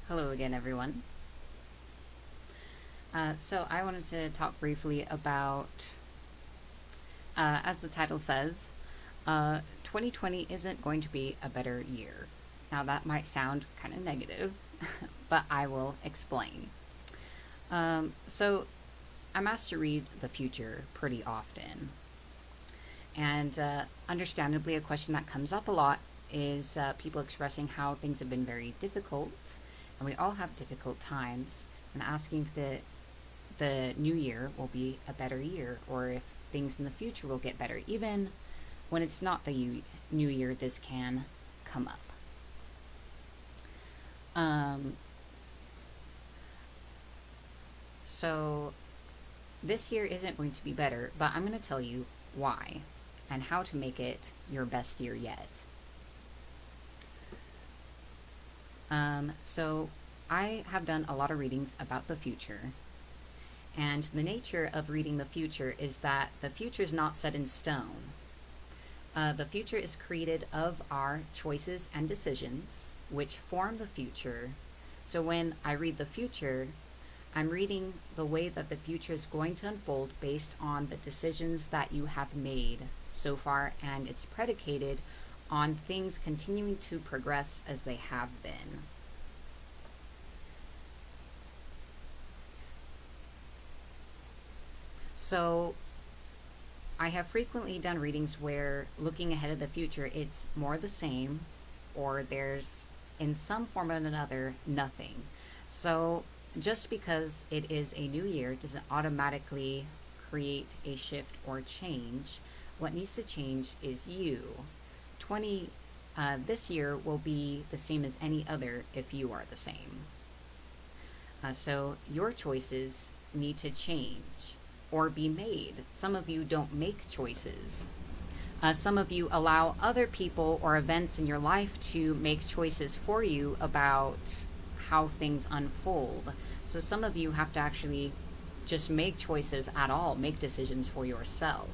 Hello again, everyone. So I wanted to talk briefly about, as the title says, 2020 isn't going to be a better year. Now that might sound kind of negative, but I will explain. So I'm asked to read the future pretty often, and understandably, a question that comes up a lot is people expressing how things have been very difficult, and we all have difficult times, and asking if the new year will be a better year or if things in the future will get better. Even when it's not the new year, this can come up. Um, so this year isn't going to be better, but I'm going to tell you why and how to make it your best year yet. So I have done a lot of readings about the future, and the nature of reading the future is that the future is not set in stone. The future is created of our choices and decisions, which form the future. So when I read the future, I'm reading the way that the future is going to unfold based on the decisions that you have made so far, and it's predicated on things continuing to progress as they have been. So I have frequently done readings where looking ahead of the future, it's more the same, or there's in some form or another nothing. So just because it is a new year doesn't automatically create a shift or change. What needs to change is you. 20 this year will be the same as any other if you are the same. So your choices need to change or be made. Some of you don't make choices. Some of you allow other people or events in your life to make choices for you about how things unfold. So some of you have to actually just make choices at all, make decisions for yourself.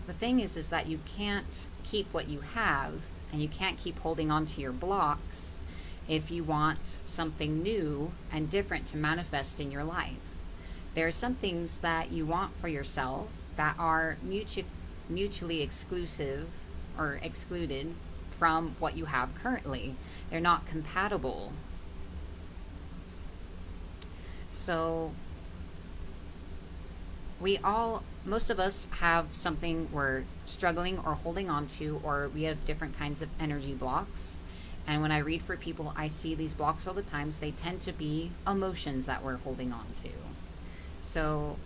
The thing is that you can't keep what you have, and you can't keep holding on to your blocks if you want something new and different to manifest in your life. There are some things that you want for yourself that are mutually exclusive or excluded from what you have currently. They're not compatible. So most of us have something we're struggling or holding on to, or we have different kinds of energy blocks. And when I read for people, I see these blocks all the times. They tend to be emotions that we're holding on to. So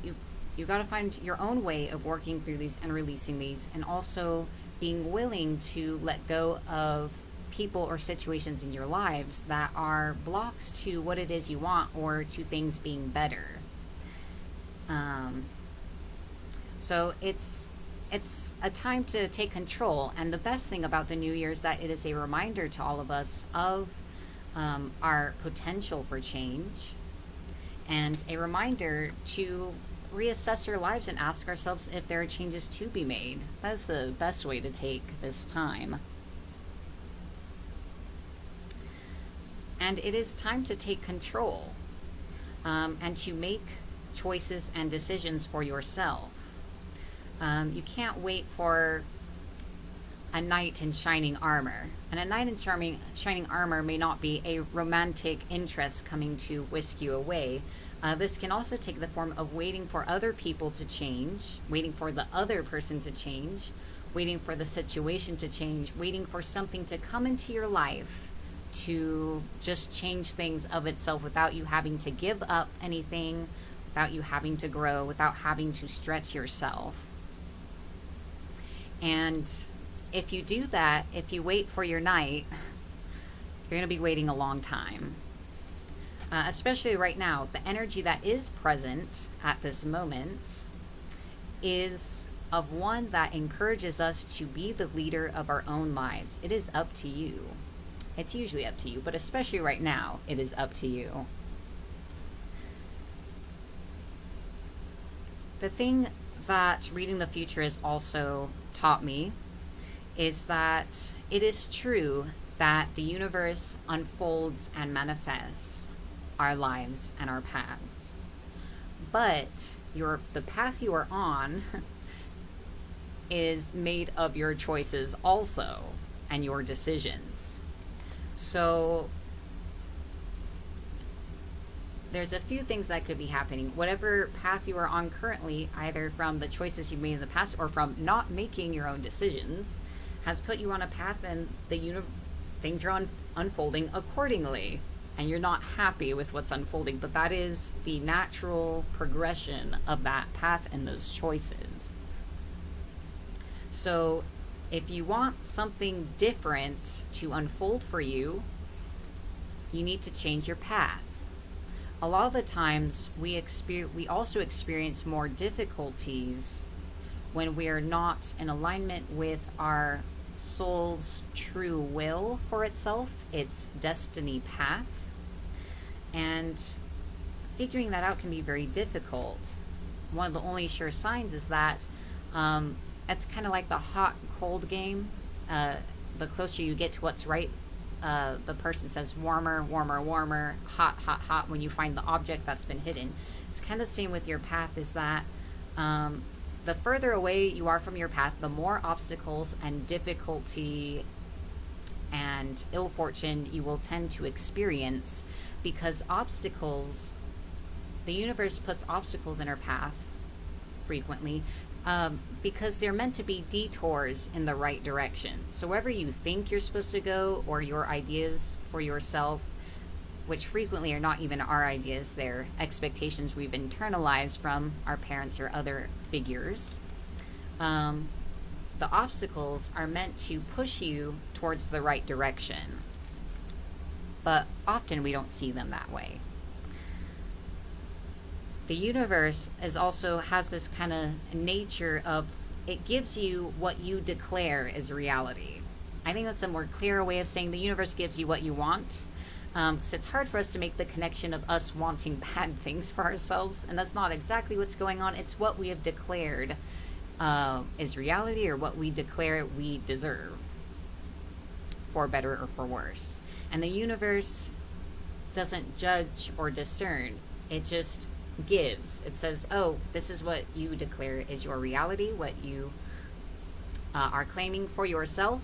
you got to find your own way of working through these and releasing these, and also being willing to let go of people or situations in your lives that are blocks to what it is you want or to things being better. So it's a time to take control, and the best thing about the new year is that it is a reminder to all of us of our potential for change, and a reminder to reassess our lives and ask ourselves if there are changes to be made. That's the best way to take this time. And it is time to take control, and to make choices and decisions for yourself. You can't wait for a knight in shining armor. And a knight in shining armor may not be a romantic interest coming to whisk you away. This can also take the form of waiting for other people to change, waiting for the other person to change, waiting for the situation to change, waiting for something to come into your life to just change things of itself without you having to give up anything, without you having to grow, without having to stretch yourself. And if you do that, if you wait for your night, you're going to be waiting a long time. Especially right now, the energy that is present at this moment is of one that encourages us to be the leader of our own lives. It is up to you. It's usually up to you, but especially right now, it is up to you. The thing that reading the future has also taught me is that it is true that the universe unfolds and manifests our lives and our paths. But the path you are on is made of your choices also and your decisions. So there's a few things that could be happening. Whatever path you are on currently, either from the choices you made in the past or from not making your own decisions, has put you on a path, and things are unfolding accordingly. And you're not happy with what's unfolding, but that is the natural progression of that path and those choices. So if you want something different to unfold for you, you need to change your path. A lot of the times we also experience more difficulties when we're not in alignment with our soul's true will for itself, its destiny path. And figuring that out can be very difficult. One of the only sure signs is that it's kind of like the hot cold game. The closer you get to what's right, the person says warmer, warmer, warmer, hot, hot, hot when you find the object that's been hidden. It's kind of the same with your path, is that the further away you are from your path, the more obstacles and difficulty and ill fortune you will tend to experience, because the universe puts obstacles in our path frequently because they're meant to be detours in the right direction. So wherever you think you're supposed to go, or your ideas for yourself, which frequently are not even our ideas, they're expectations we've internalized from our parents or other figures, the obstacles are meant to push you towards the right direction. But often we don't see them that way. The universe has this kind of nature of, it gives you what you declare as reality. I think that's a more clear way of saying the universe gives you what you want. Because it's hard for us to make the connection of us wanting bad things for ourselves, and that's not exactly what's going on. It's what we have declared is reality, or what we declare we deserve, for better or for worse. And the universe doesn't judge or discern. It just gives. It says, oh, this is what you declare is your reality, what you are claiming for yourself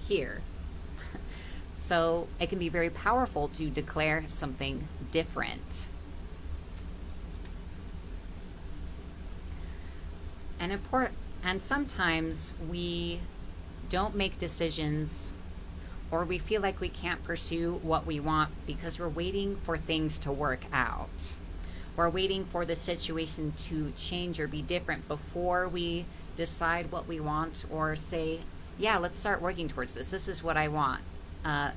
here. So it can be very powerful to declare something different. And sometimes we don't make decisions, or we feel like we can't pursue what we want because we're waiting for things to work out. We're waiting for the situation to change or be different before we decide what we want, or say, yeah, let's start working towards this. This is what I want.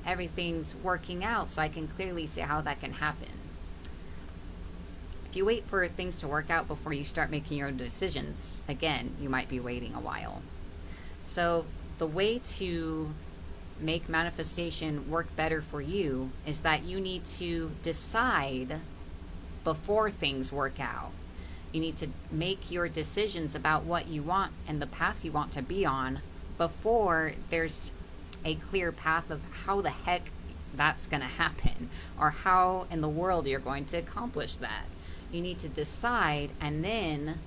Everything's working out, so I can clearly see how that can happen. If you wait for things to work out before you start making your own decisions, again, you might be waiting a while. So the way to make manifestation work better for you is that you need to decide before things work out. You need to make your decisions about what you want and the path you want to be on before there's a clear path of how the heck that's going to happen, or how in the world you're going to accomplish that. You need to decide, and then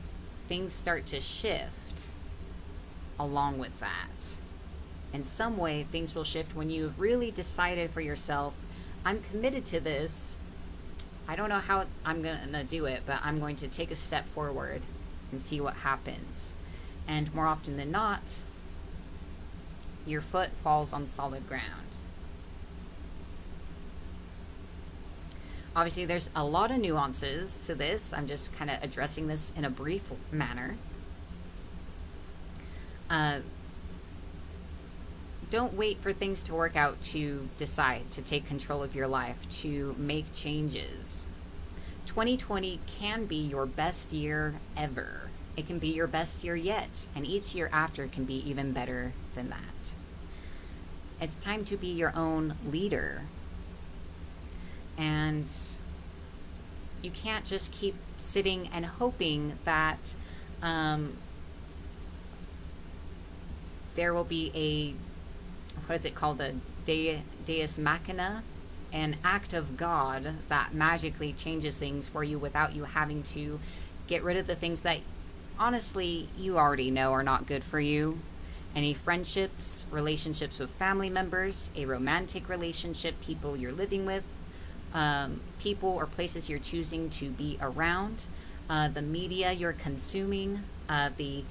things start to shift along with that. In some way, things will shift when you've really decided for yourself, I'm committed to this. I don't know how I'm going to do it, but I'm going to take a step forward and see what happens. And more often than not, your foot falls on solid ground. Obviously, there's a lot of nuances to this. I'm just kind of addressing this in a brief manner. Don't wait for things to work out to decide to take control of your life, to make changes. 2020 can be your best year ever. It can be your best year yet, and each year after can be even better than that. It's time to be your own leader. And you can't just keep sitting and hoping that there will be a what is it called? A Deus Machina, an act of God that magically changes things for you without you having to get rid of the things that honestly you already know are not good for you. Any friendships, relationships with family members, a romantic relationship, people you're living with, people or places you're choosing to be around, the media you're consuming, the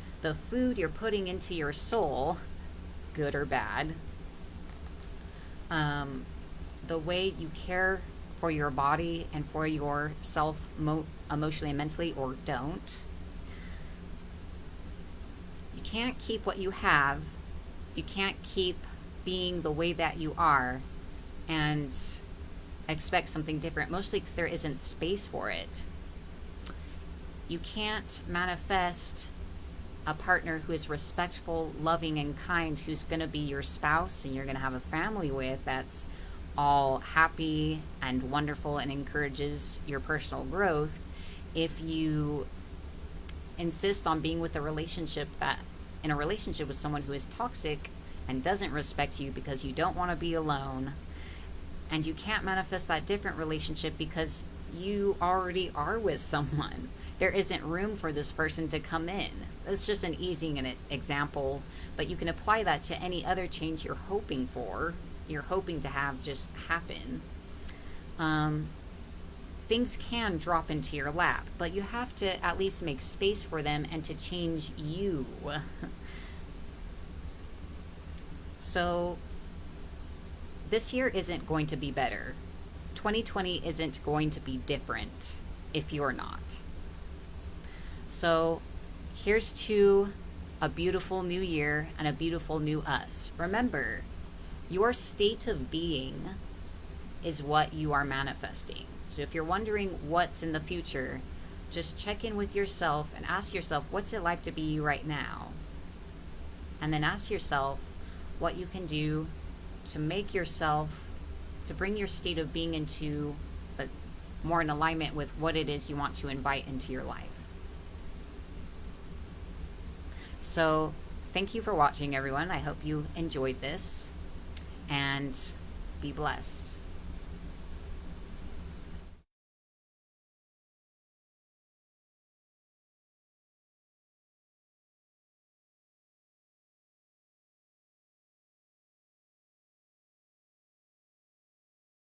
food you're putting into your soul, good or bad, the way you care for your body and for yourself emotionally and mentally, or don't. You can't keep what you have. You can't keep being the way that you are and expect something different, mostly because there isn't space for it. You can't manifest a partner who is respectful, loving, and kind, who's going to be your spouse and you're going to have a family with, that's all happy and wonderful and encourages your personal growth, if you insist on being with a relationship with someone who is toxic and doesn't respect you because you don't want to be alone, and you can't manifest that different relationship because you already are with someone. There isn't room for this person to come in. It's just an easy example, but you can apply that to any other change you're hoping for, you're hoping to have just happen. Things can drop into your lap, but you have to at least make space for them and to change you. So this year isn't going to be better. 2020 isn't going to be different if you're not. So here's to a beautiful new year and a beautiful new us. Remember, your state of being is what you are manifesting. So if you're wondering what's in the future, just check in with yourself and ask yourself, what's it like to be you right now? And then ask yourself what you can do to make yourself, to bring your state of being into, but more in alignment with what it is you want to invite into your life. So thank you for watching, everyone. I hope you enjoyed this, and be blessed.